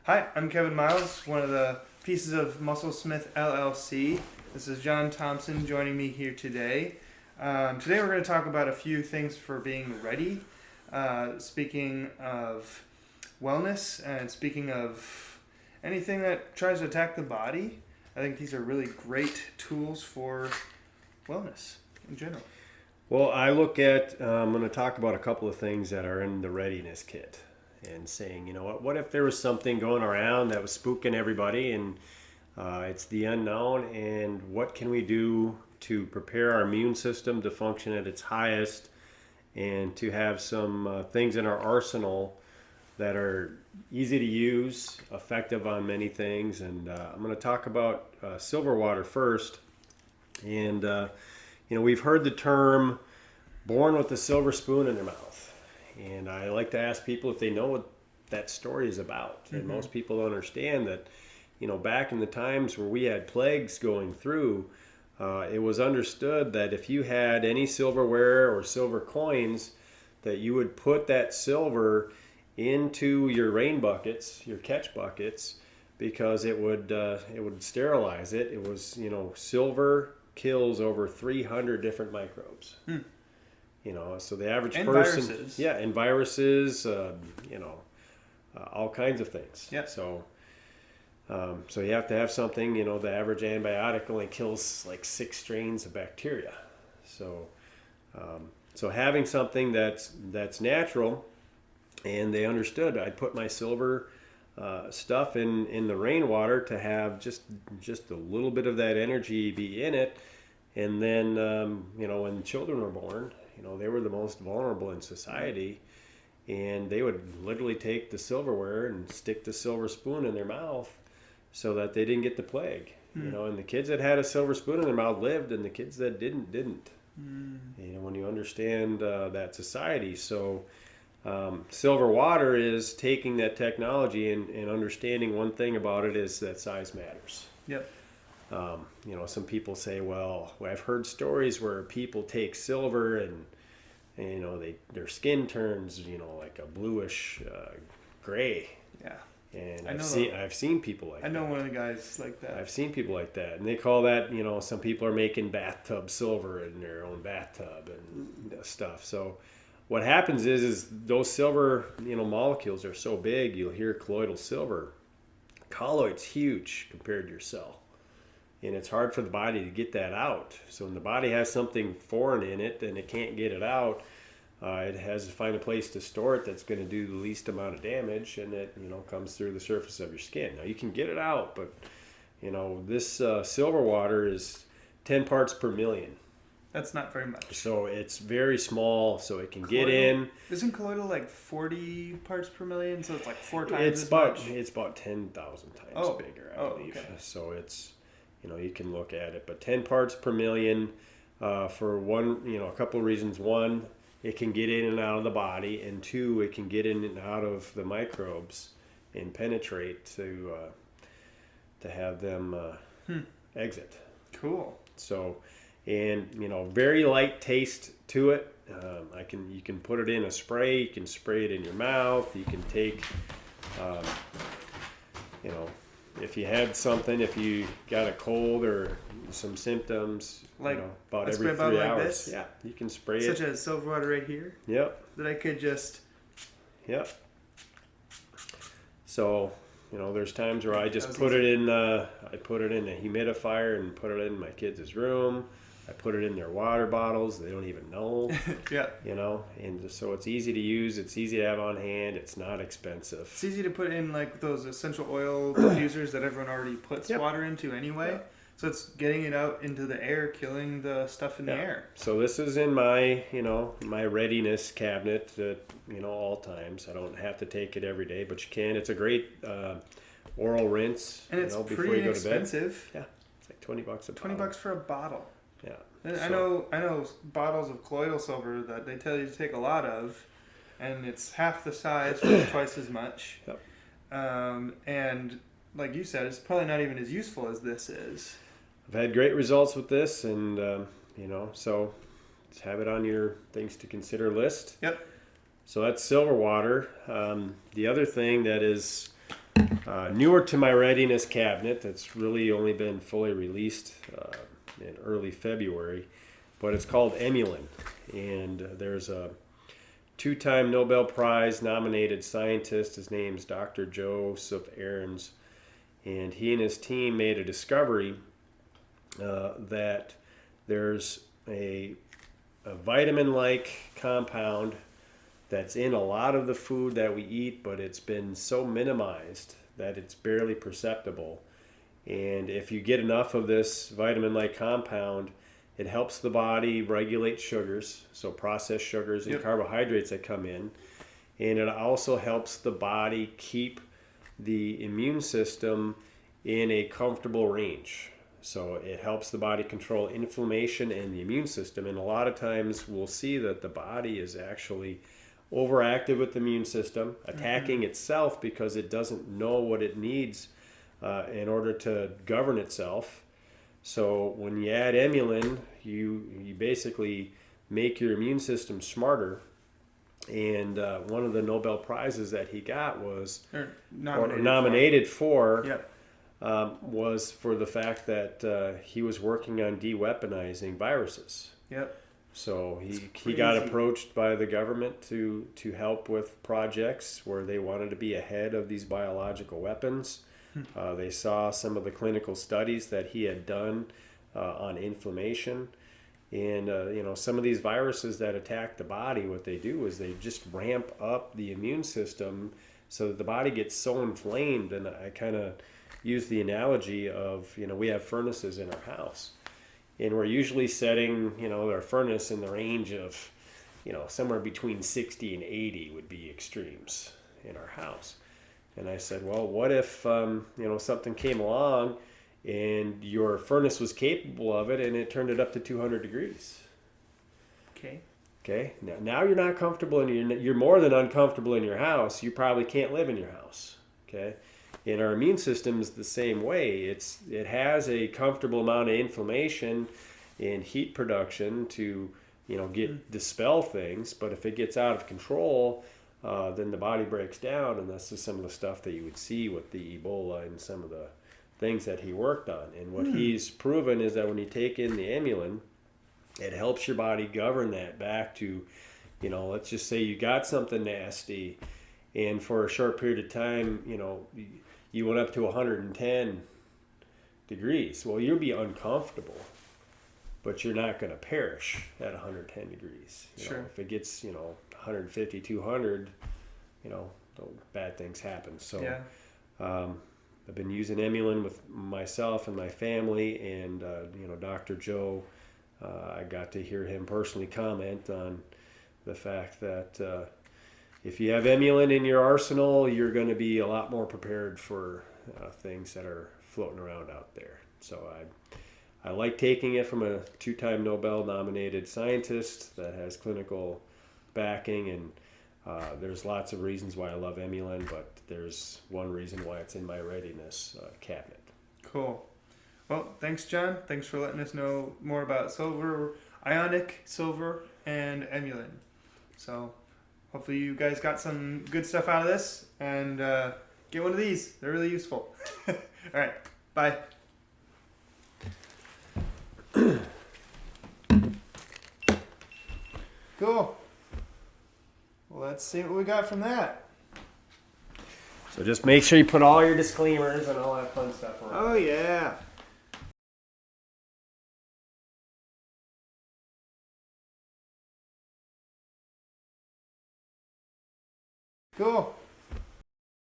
Hi, I'm Kevin Miles, one of the pieces of Muscle Smith LLC. This is John Thompson joining me here today. Today we're going to talk about a few things for being ready. Speaking of wellness and speaking of anything that tries to attack the body, I think these are really great tools for wellness in general. Well, I'm going to talk about a couple of things that are in the readiness kit and saying, what if there was something going around that was spooking everybody and it's the unknown, and what can we do to prepare our immune system to function at its highest and to have some things in our arsenal that are easy to use, effective on many things. And I'm going to talk about silver water first. And we've heard the term born with a silver spoon in their mouth. And I like to ask people if they know what that story is about. And most people don't understand that, back in the times where we had plagues going through, it was understood that if you had any silverware or silver coins, that you would put that silver into your rain buckets, your catch buckets, because it would sterilize it. It was, silver kills over 300 different microbes. So the average person, Viruses. yeah, and viruses, all kinds of things. Yeah. So you have to have something. The average antibiotic only kills like 6 strains of bacteria. So having something that's natural, and they understood. I'd put my silver stuff in the rainwater to have just a little bit of that energy be in it. And then, when children were born, they were the most vulnerable in society, and they would literally take the silverware and stick the silver spoon in their mouth so that they didn't get the plague. And the kids that had a silver spoon in their mouth lived, and the kids that didn't. When you understand that society. So silver water is taking that technology and understanding one thing about it is that size matters. Yep. Some people say, well, I've heard stories where people take silver and their skin turns, like a bluish gray. Yeah. And I've seen people like that. I know one of the guys like that. I've seen people like that, and they call that, some people are making bathtub silver in their own bathtub and stuff. So what happens is those silver, molecules are so big. You'll hear colloidal silver. Colloid's huge compared to your cell. And it's hard for the body to get that out. So when the body has something foreign in it and it can't get it out, it has to find a place to store it that's going to do the least amount of damage, and it comes through the surface of your skin. Now you can get it out, but this silver water is 10 parts per million. That's not very much. So it's very small, so it can get Colloidal? in. Isn't colloidal like 40 parts per million? So it's like 4 times as much? It's about 10,000 times bigger, I believe. Okay. So it's, you can look at it, but 10 parts per million for one, a couple of reasons. One, it can get in and out of the body, and two, it can get in and out of the microbes and penetrate to have them exit. Cool. So, and very light taste to it. You can put it in a spray. You can spray it in your mouth. You can take, if you had something, if you got a cold or some symptoms, like about a every spray 3 bottle like hours, this? yeah, you can spray Such it. as silver water right here? Yep. That I could just... Yep. So, there's times where I just That was put it in. I put it in a humidifier and put it in my kids' room. I put it in their water bottles. They don't even know. Yeah. And so it's easy to use. It's easy to have on hand. It's not expensive. It's easy to put in like those essential oil diffusers that everyone already puts water into anyway. Yep. So it's getting it out into the air, killing the stuff in the air. So this is in my, my readiness cabinet at, all times. I don't have to take it every day, but you can. It's a great oral rinse. And it's before pretty you go to bed. inexpensive. Yeah, it's like $20 a $20 bottle. for a bottle. Yeah. And I know bottles of colloidal silver that they tell you to take a lot of, and it's half the size for twice as much. Yep. And like you said, it's probably not even as useful as this is. I've had great results with this, and so just have it on your things to consider list. Yep. So that's silver water. The other thing that is newer to my readiness cabinet that's really only been fully released in early February, but it's called Emulin. And there's a two-time Nobel Prize nominated scientist. His name's Dr. Joseph Ahrens. And he and his team made a discovery that there's a vitamin-like compound that's in a lot of the food that we eat, but it's been so minimized that it's barely perceptible. And if you get enough of this vitamin-like compound, it helps the body regulate sugars, so processed sugars and carbohydrates that come in. And it also helps the body keep the immune system in a comfortable range. So it helps the body control inflammation and the immune system. And a lot of times we'll see that the body is actually overactive with the immune system, attacking itself because it doesn't know what it needs in order to govern itself. So when you add Emulin, you basically make your immune system smarter. And one of the Nobel Prizes that he got was nominated for was for the fact that he was working on de-weaponizing viruses. Yep. So he got approached by the government to help with projects where they wanted to be ahead of these biological weapons. They saw some of the clinical studies that he had done on inflammation. And, some of these viruses that attack the body, what they do is they just ramp up the immune system so that the body gets so inflamed. And I kind of use the analogy of, we have furnaces in our house. And we're usually setting, our furnace in the range of, somewhere between 60 and 80 would be extremes in our house. And I said, well, what if, something came along and your furnace was capable of it and it turned it up to 200 degrees? Okay. Now you're not comfortable and you're more than uncomfortable in your house. You probably can't live in your house. Okay. And our immune system is the same way. It has a comfortable amount of inflammation and heat production to, dispel things. But if it gets out of control, then the body breaks down, and that's just some of the stuff that you would see with the Ebola and some of the things that he worked on. And what he's proven is that when you take in the Emulin, it helps your body govern that back to, let's just say you got something nasty, and for a short period of time, you went up to 110 degrees. Well, you'll be uncomfortable, but you're not going to perish at 110 degrees. Sure. If it gets, 150, 200, bad things happen. So I've been using Emulin with myself and my family, and, Dr. Joe, I got to hear him personally comment on the fact that if you have Emulin in your arsenal, you're going to be a lot more prepared for things that are floating around out there. So I like taking it from a two-time Nobel-nominated scientist that has clinical backing, and there's lots of reasons why I love Emulin, but there's one reason why it's in my readiness cabinet. Cool. Well, thanks, John. Thanks for letting us know more about silver, Ionic Silver, and Emulin. So hopefully you guys got some good stuff out of this, and get one of these. They're really useful. All right. Bye. Cool. Well, let's see what we got from that. So just make sure you put all your disclaimers and all that fun stuff around. Oh, yeah. Cool.